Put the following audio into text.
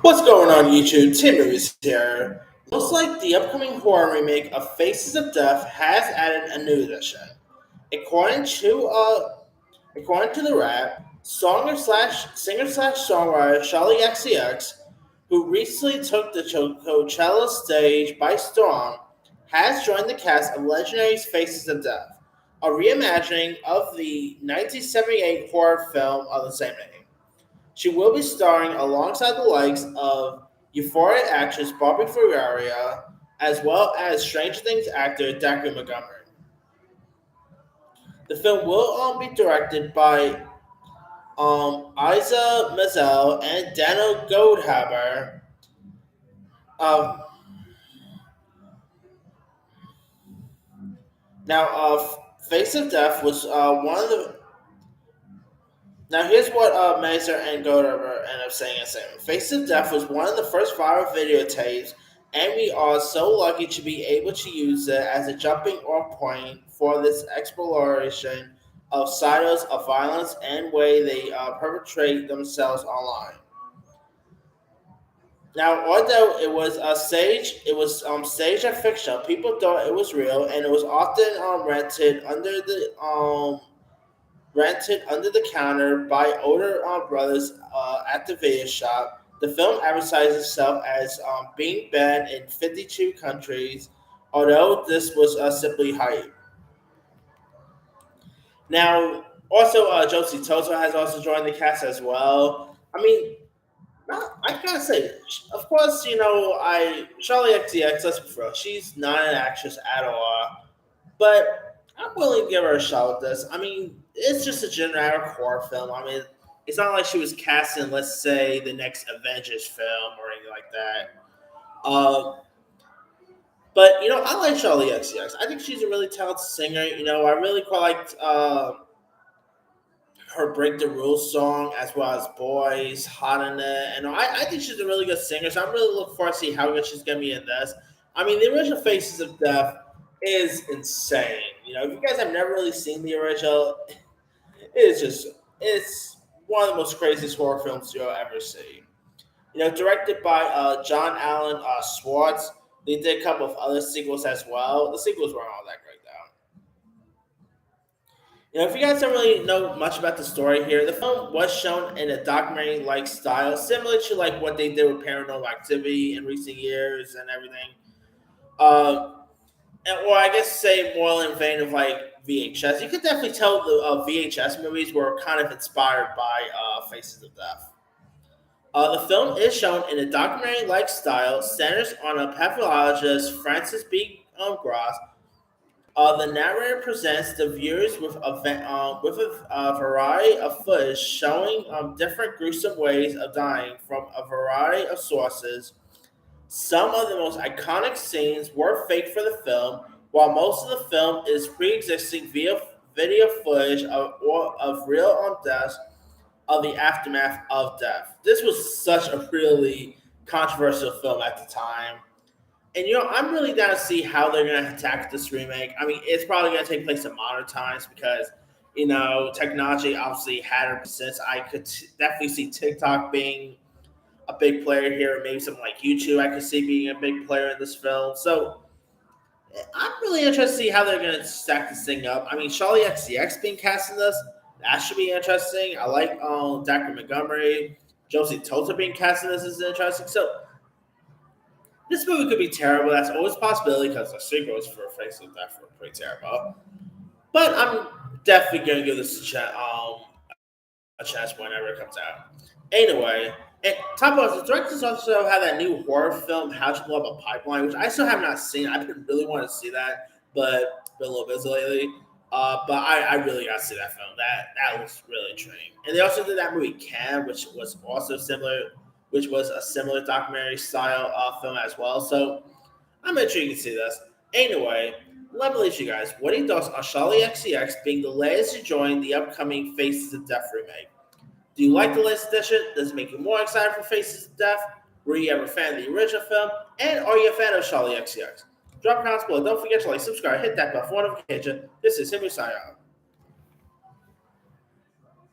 What's going on YouTube? Tim Movies here. Looks like the upcoming horror remake of Faces of Death has added a new addition. According to the rap, singer slash songwriter Charli XcX, who recently took the Coachella stage by storm, has joined the cast of Legendary's Faces of Death, a reimagining of the 1978 horror film of the same name. She will be starring alongside the likes of Euphoria actress Barbie Ferreira, as well as Stranger Things actor Decker Montgomery. The film will be directed by Isa Mazel and Daniel Goldhaber. Um, Face of Death was one of the. Now, here's what Mazer and Goldhaber end up saying in statement. Face of Death was one of the first viral videotapes, and we are so lucky to be able to use it as a jumping off point for this exploration of silos of violence and way they perpetrate themselves online. Now, although it was staged and fictional. People thought it was real, and it was often rented under the counter by older brothers at the video shop. The film advertised itself as being banned in 52 countries, although this was simply hype. Now, also, Josie Toto has also joined the cast as well. I mean, I gotta say, of course, Charlie XcX. Let's be real, she's not an actress at all, but I'm willing to give her a shot with this. I mean, it's just a generic horror film. I mean, it's not like she was cast in, let's say, the next Avengers film or anything like that. But I like Charlie XCX. I think she's a really talented singer. I really quite liked her "Break the Rules" song as well as "Boys," "Hot in It," and I think she's a really good singer. So I'm really looking forward to see how good she's gonna be in this. I mean, the original Faces of Death is insane. If you guys have never really seen the original, it's one of the most craziest horror films you'll ever see. Directed by John Allen Swartz. They did a couple of other sequels as well. The sequels weren't all that great though. If you guys don't really know much about the story here, the film was shown in a documentary-like style, similar to like what they did with Paranormal Activity in recent years and everything. Uh, or I guess say more in the vein of like VHS. You could definitely tell the VHS movies were kind of inspired by Faces of Death. The film is shown in a documentary-like style, centers on a pathologist, Francis B. Gross. The narrator presents the viewers with a variety of footage showing different gruesome ways of dying from a variety of sources. Some of the most iconic scenes were faked for the film, while most of the film is pre-existing via video footage of real deaths of the aftermath of death. This was such a really controversial film at the time. And I'm really down to see how they're gonna attack this remake. I mean, it's probably gonna take place in modern times because technology obviously had her since. I could definitely see TikTok being a big player here, maybe something like YouTube. I could see being a big player in this film. So I'm really interested to see how they're gonna stack this thing up. I mean, Charlie XCX being cast in this, that should be interesting. I like Dr. Montgomery, Josie Tota being cast in this is interesting. So this movie could be terrible. That's always a possibility because the sequels for Face of Death were pretty terrible. But I'm definitely going to give this a chance whenever it comes out. Anyway, and top of the directors also have that new horror film, How to Blow Up a Pipeline, which I still have not seen. I've been really wanting to see that, but been a little busy lately. But I really got to see that film. That looks really intriguing. And they also did that movie Cam, which was also similar, which was a similar documentary style film as well. So I'm intrigued to see this. Anyway, let me leave you guys. What are your thoughts on Charli XCX being the latest to join the upcoming Faces of Death remake? Do you like the latest edition? Does it make you more excited for Faces of Death? Were you ever a fan of the original film? And are you a fan of Charli XCX? Drop comments below. Don't forget to like, subscribe, hit that bell for notification. This is Henry signing out.